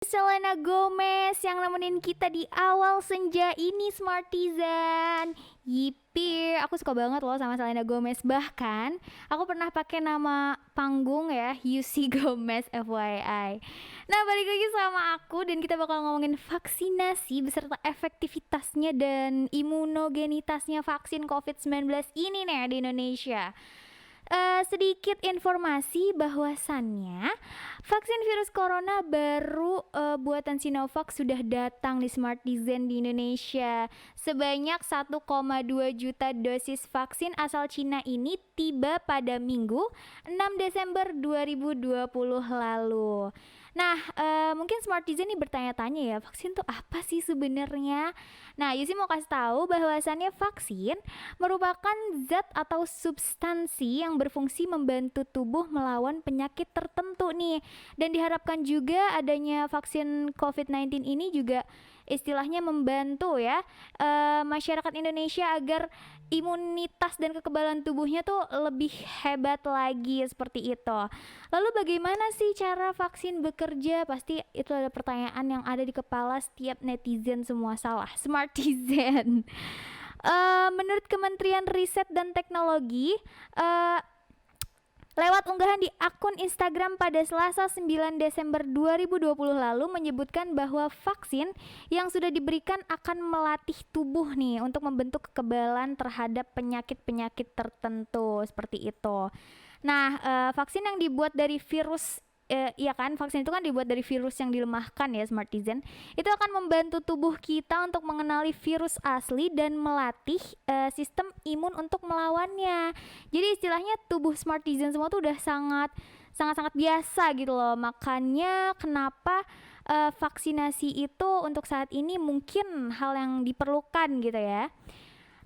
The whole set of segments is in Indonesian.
Selena Gomez yang nemenin kita di awal senja ini, Smartisan. Yippee, aku suka banget loh sama Selena Gomez. Bahkan aku pernah pakai nama panggung ya, UC Gomez FYI. Nah, balik lagi sama aku dan kita bakal ngomongin vaksinasi beserta efektivitasnya dan imunogenitasnya vaksin COVID-19 ini nih di Indonesia. Sedikit informasi bahwasannya vaksin virus corona baru buatan Sinovac sudah datang di Smartizen di Indonesia. Sebanyak 1,2 juta dosis vaksin asal Cina ini tiba pada Minggu 6 Desember 2020 lalu. Nah, mungkin Smartizen ini bertanya-tanya ya, vaksin tuh apa sih sebenarnya? Nah, Yusi mau kasih tahu bahwasannya vaksin merupakan zat atau substansi yang berfungsi membantu tubuh melawan penyakit tertentu nih. Dan diharapkan juga adanya vaksin COVID-19 ini juga istilahnya membantu ya masyarakat Indonesia agar imunitas dan kekebalan tubuhnya tuh lebih hebat lagi seperti itu. Lalu bagaimana sih cara vaksin bekerja? Pasti itu ada pertanyaan yang ada di kepala setiap netizen semua salah. Smartizen. Menurut Kementerian Riset dan Teknologi, uh, lewat unggahan di akun Instagram pada Selasa 9 Desember 2020 lalu menyebutkan bahwa vaksin yang sudah diberikan akan melatih tubuh nih untuk membentuk kekebalan terhadap penyakit-penyakit tertentu seperti itu. Nah, vaksin yang dibuat dari virus iya kan, vaksin itu kan dibuat dari virus yang dilemahkan ya, Smartizen. Itu akan membantu tubuh kita untuk mengenali virus asli dan melatih sistem imun untuk melawannya. Jadi istilahnya tubuh Smartizen semua tuh udah sangat sangat sangat biasa gitu loh. Makanya kenapa vaksinasi itu untuk saat ini mungkin hal yang diperlukan gitu ya.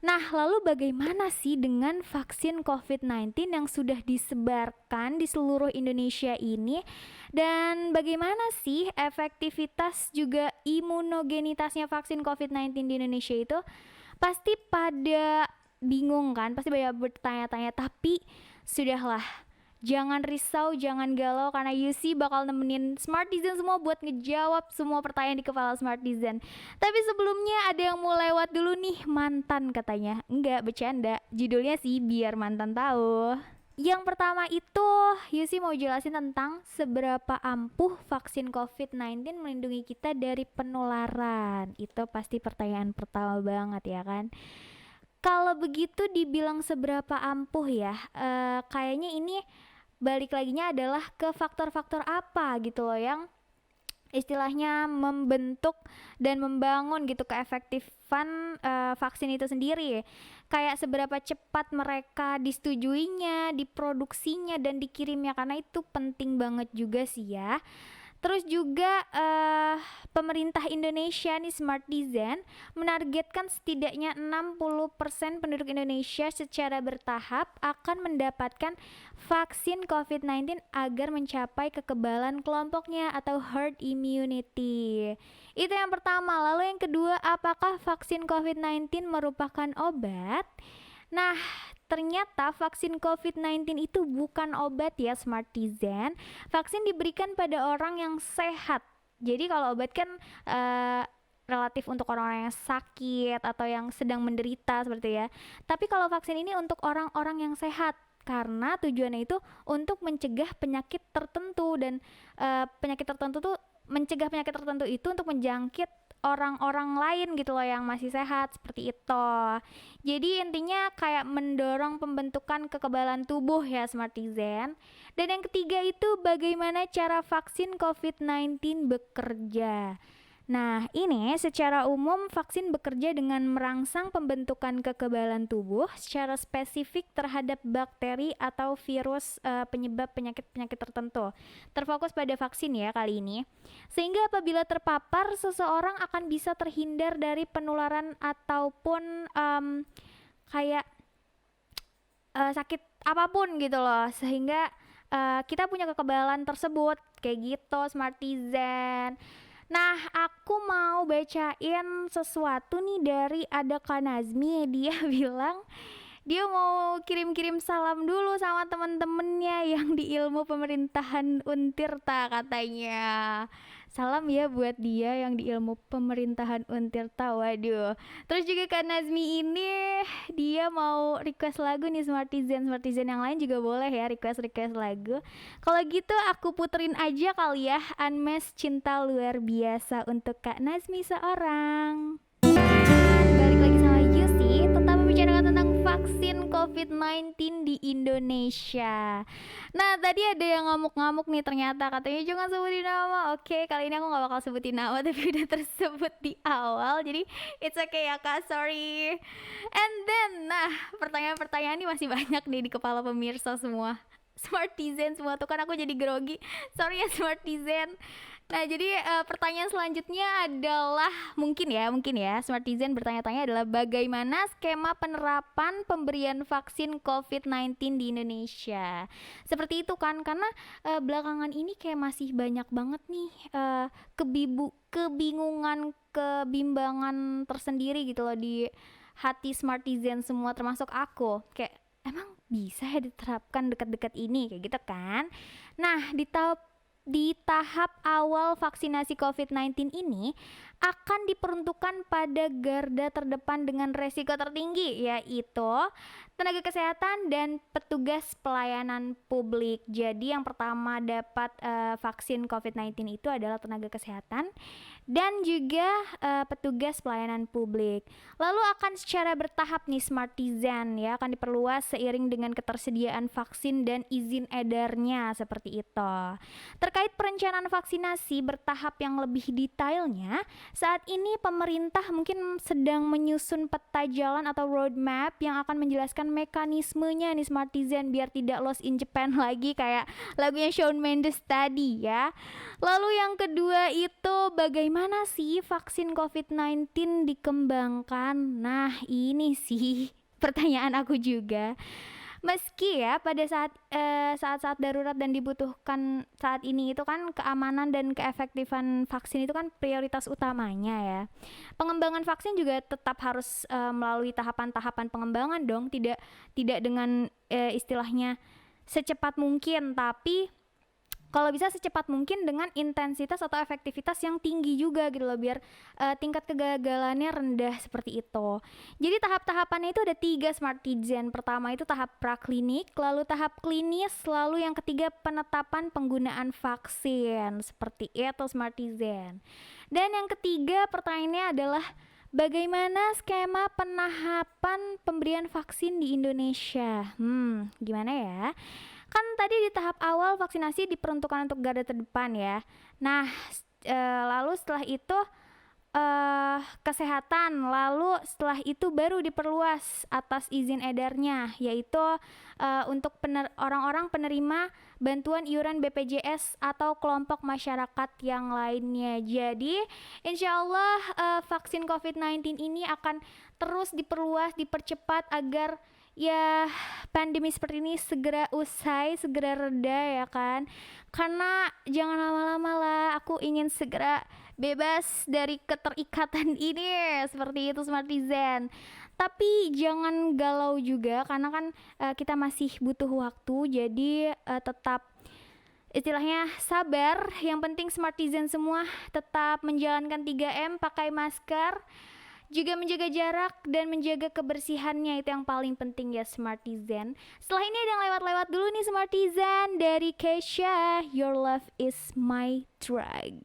Nah, lalu bagaimana sih dengan vaksin COVID-19 yang sudah disebarkan di seluruh Indonesia ini? Dan bagaimana sih efektivitas juga imunogenitasnya vaksin COVID-19 di Indonesia itu? Pasti pada bingung kan? Pasti banyak bertanya-tanya, tapi sudahlah. Jangan risau, jangan galau karena UC bakal nemenin Smartizen semua buat ngejawab semua pertanyaan di kepala Smartizen. Tapi sebelumnya ada yang mau lewat dulu nih, mantan katanya. Enggak, bercanda. Judulnya sih biar mantan tahu. Yang pertama itu, Yusi mau jelasin tentang seberapa ampuh vaksin COVID-19 melindungi kita dari penularan. Itu pasti pertanyaan pertama banget ya kan. Kalau begitu dibilang seberapa ampuh ya, kayaknya ini balik laginya adalah ke faktor-faktor apa gitu loh yang istilahnya membentuk dan membangun gitu keefektifan vaksin itu sendiri. Kayak seberapa cepat mereka disetujuinya, diproduksinya dan dikirimnya, karena itu penting banget juga sih ya. Terus juga pemerintah Indonesia nih, Smartizen menargetkan setidaknya 60% penduduk Indonesia secara bertahap akan mendapatkan vaksin COVID-19 agar mencapai kekebalan kelompoknya atau herd immunity. Itu yang pertama. Lalu yang kedua, apakah vaksin COVID-19 merupakan obat? Nah, ternyata vaksin COVID-19 itu bukan obat ya, Smartizen. Vaksin diberikan pada orang yang sehat. Jadi kalau obat kan relatif untuk orang-orang yang sakit atau yang sedang menderita seperti ya. Tapi kalau vaksin ini untuk orang-orang yang sehat, karena tujuannya itu untuk mencegah penyakit tertentu, dan penyakit tertentu tuh mencegah penyakit tertentu itu untuk menjangkit orang-orang lain gitu loh yang masih sehat seperti itu. Jadi intinya kayak mendorong pembentukan kekebalan tubuh ya, Smartizen. Dan yang ketiga itu bagaimana cara vaksin COVID-19 bekerja. Nah, ini secara umum vaksin bekerja dengan merangsang pembentukan kekebalan tubuh secara spesifik terhadap bakteri atau virus penyebab penyakit-penyakit tertentu. Terfokus pada vaksin ya kali ini. Sehingga apabila terpapar, seseorang akan bisa terhindar dari penularan ataupun kayak sakit apapun gitu loh. Sehingga kita punya kekebalan tersebut kayak gitu, Smartizen. Nah, aku mau bacain sesuatu nih dari Ada Kanazmi. Dia bilang dia mau kirim-kirim salam dulu sama temen-temennya yang di ilmu pemerintahan Untirta katanya. Salam ya buat dia yang di ilmu pemerintahan Untirta. Waduh. Terus juga Kak Nazmi ini dia mau request lagu nih, Smartizen yang lain juga boleh ya request lagu. Kalau gitu aku puterin aja kali ya Unmesh Cinta Luar Biasa untuk Kak Nazmi seorang. Balik lagi sama Yusi, tetap membicarakan tentang vaksin COVID-19 di Indonesia. Nah, tadi ada yang ngamuk-ngamuk nih, ternyata katanya jangan sebutin nama. Oke, kali ini aku gak bakal sebutin nama tapi udah tersebut di awal. Jadi it's okay ya Kak, sorry. And then, nah, pertanyaan-pertanyaan ini masih banyak nih di kepala pemirsa semua. Smartizen semua tuh kan aku jadi grogi. Sorry ya Smartizen. Nah, jadi pertanyaan selanjutnya adalah mungkin ya Smartizen bertanya-tanya adalah bagaimana skema penerapan pemberian vaksin COVID-19 di Indonesia. Seperti itu kan, karena belakangan ini kayak masih banyak banget nih kebingungan, kebimbangan tersendiri gitu loh di hati Smartizen semua termasuk aku. Kayak emang bisa ya diterapkan dekat-dekat ini kayak gitu kan. Nah, di tahap awal vaksinasi COVID-19 ini akan diperuntukkan pada garda terdepan dengan resiko tertinggi, yaitu tenaga kesehatan dan petugas pelayanan publik. Jadi yang pertama dapat vaksin COVID-19 itu adalah tenaga kesehatan dan juga petugas pelayanan publik. Lalu akan secara bertahap nih Smartizen ya, akan diperluas seiring dengan ketersediaan vaksin dan izin edarnya seperti itu. Terkait perencanaan vaksinasi bertahap yang lebih detailnya, saat ini pemerintah mungkin sedang menyusun peta jalan atau roadmap yang akan menjelaskan mekanismenya nih Smartizen biar tidak lost in Japan lagi kayak lagunya Shawn Mendes tadi ya. Lalu yang kedua itu bagaimana sih vaksin COVID-19 dikembangkan? Nah, ini sih pertanyaan aku juga. Meski ya pada saat-saat darurat dan dibutuhkan saat ini itu kan keamanan dan keefektifan vaksin itu kan prioritas utamanya ya. Pengembangan vaksin juga tetap harus melalui tahapan-tahapan pengembangan dong, tidak dengan istilahnya secepat mungkin, tapi kalau bisa secepat mungkin dengan intensitas atau efektivitas yang tinggi juga gitu loh, biar tingkat kegagalannya rendah seperti itu. Jadi tahap-tahapannya itu ada 3 Smartizen. Pertama itu tahap praklinik, lalu tahap klinis, lalu yang ketiga penetapan penggunaan vaksin. Seperti itu Smartizen. Dan yang ketiga pertanyaannya adalah bagaimana skema penahapan pemberian vaksin di Indonesia? Gimana ya? Kan tadi di tahap awal vaksinasi diperuntukkan untuk garda terdepan ya. Nah, lalu setelah itu kesehatan, lalu setelah itu baru diperluas atas izin edarnya, yaitu untuk orang-orang penerima bantuan iuran BPJS atau kelompok masyarakat yang lainnya. Jadi insya Allah vaksin COVID-19 ini akan terus diperluas, dipercepat agar ya pandemi seperti ini segera usai, segera reda ya kan. Karena jangan lama-lama lah, aku ingin segera bebas dari keterikatan ini, seperti itu Smartizen. Tapi jangan galau juga karena kan kita masih butuh waktu, jadi tetap istilahnya sabar. Yang penting Smartizen semua tetap menjalankan 3M, pakai masker, juga menjaga jarak dan menjaga kebersihannya, itu yang paling penting ya Smartizen. Setelah ini ada yang lewat-lewat dulu nih Smartizen dari Kesha, Your Love Is My Drug.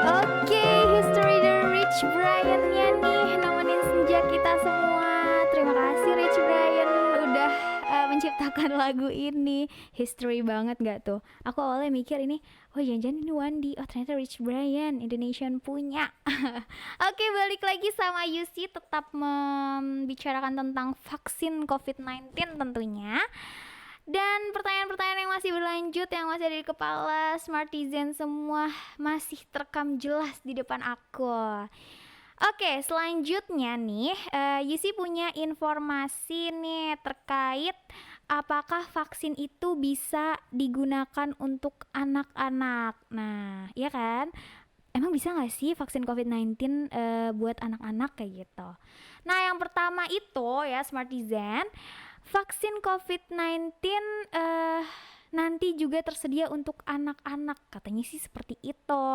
Oke, History dari Rich Brian-nya nih nemenin senja kita semua. Terima kasih Rich Brian udah menciptakan lagu ini. History banget gak tuh? Aku awalnya mikir ini, oh jangan-jangan ini Wandi. Oh ternyata Rich Brian, Indonesian punya. Oke, balik lagi sama Yusi, tetap membicarakan tentang vaksin COVID-19 tentunya. Dan pertanyaan-pertanyaan yang masih berlanjut, yang masih ada di kepala Smartizen semua masih terekam jelas di depan aku. Oke, selanjutnya nih, Yusi punya informasi nih terkait apakah vaksin itu bisa digunakan untuk anak-anak. Nah, ya kan? Emang bisa gak sih vaksin COVID-19 buat anak-anak kayak gitu? Nah, yang pertama itu ya Smartizen, vaksin COVID-19 nanti juga tersedia untuk anak-anak. Katanya sih seperti itu.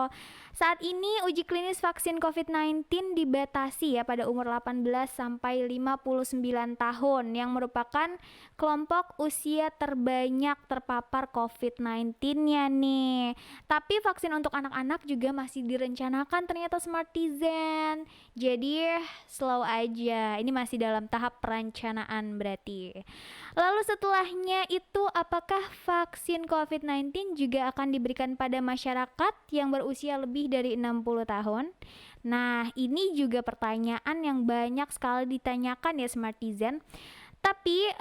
Saat ini uji klinis vaksin COVID-19 dibatasi ya pada umur 18 sampai 59 tahun yang merupakan kelompok usia terbanyak terpapar COVID-19-nya nih. Tapi vaksin untuk anak-anak juga masih direncanakan ternyata Smartizen. Jadi slow aja. Ini masih dalam tahap perencanaan berarti. Lalu setelahnya itu apakah vaksin COVID-19 juga akan diberikan pada masyarakat yang berusia lebih dari 60 tahun? Nah, ini juga pertanyaan yang banyak sekali ditanyakan ya Smartizen. Tapi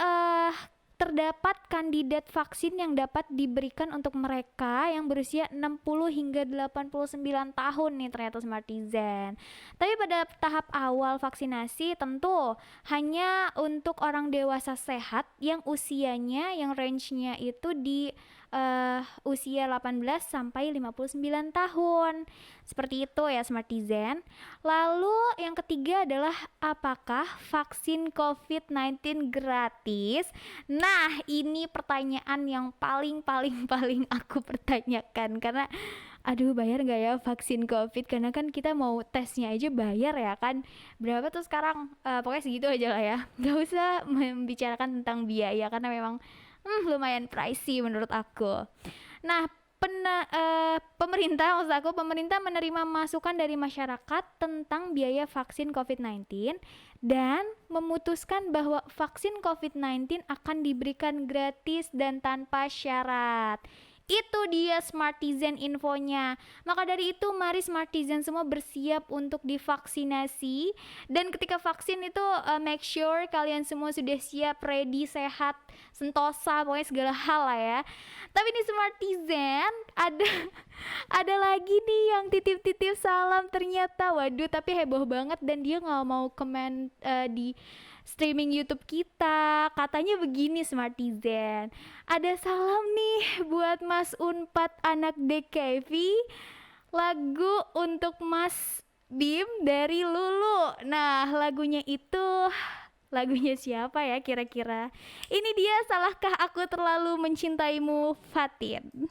terdapat kandidat vaksin yang dapat diberikan untuk mereka yang berusia 60 hingga 89 tahun nih ternyata Smartizen. Tapi pada tahap awal vaksinasi tentu hanya untuk orang dewasa sehat yang usianya yang range-nya itu di usia 18 sampai 59 tahun. Seperti itu ya Smartizen. Lalu yang ketiga adalah apakah vaksin COVID-19 gratis? Nah, ini pertanyaan yang paling aku pertanyakan karena aduh bayar nggak ya vaksin COVID, karena kan kita mau tesnya aja bayar ya kan, berapa tuh sekarang, pokoknya segitu aja lah ya, nggak usah membicarakan tentang biaya karena memang lumayan pricey menurut aku. Nah, pemerintah menerima masukan dari masyarakat tentang biaya vaksin COVID-19 dan memutuskan bahwa vaksin COVID-19 akan diberikan gratis dan tanpa syarat. Itu dia Smartizen infonya. Maka dari itu mari Smartizen semua bersiap untuk divaksinasi. Dan ketika vaksin itu make sure kalian semua sudah siap, ready, sehat, sentosa, pokoknya segala hal lah ya. Tapi di Smartizen ada lagi nih yang titip-titip salam ternyata. Waduh, tapi heboh banget dan dia nggak mau komen di streaming YouTube kita. Katanya begini Smartizen, ada salam nih buat Mas Unpad anak DKV, lagu untuk Mas Bim dari Lulu. Nah, lagunya siapa ya kira-kira? Ini dia Salahkah Aku Terlalu Mencintaimu, Fatin.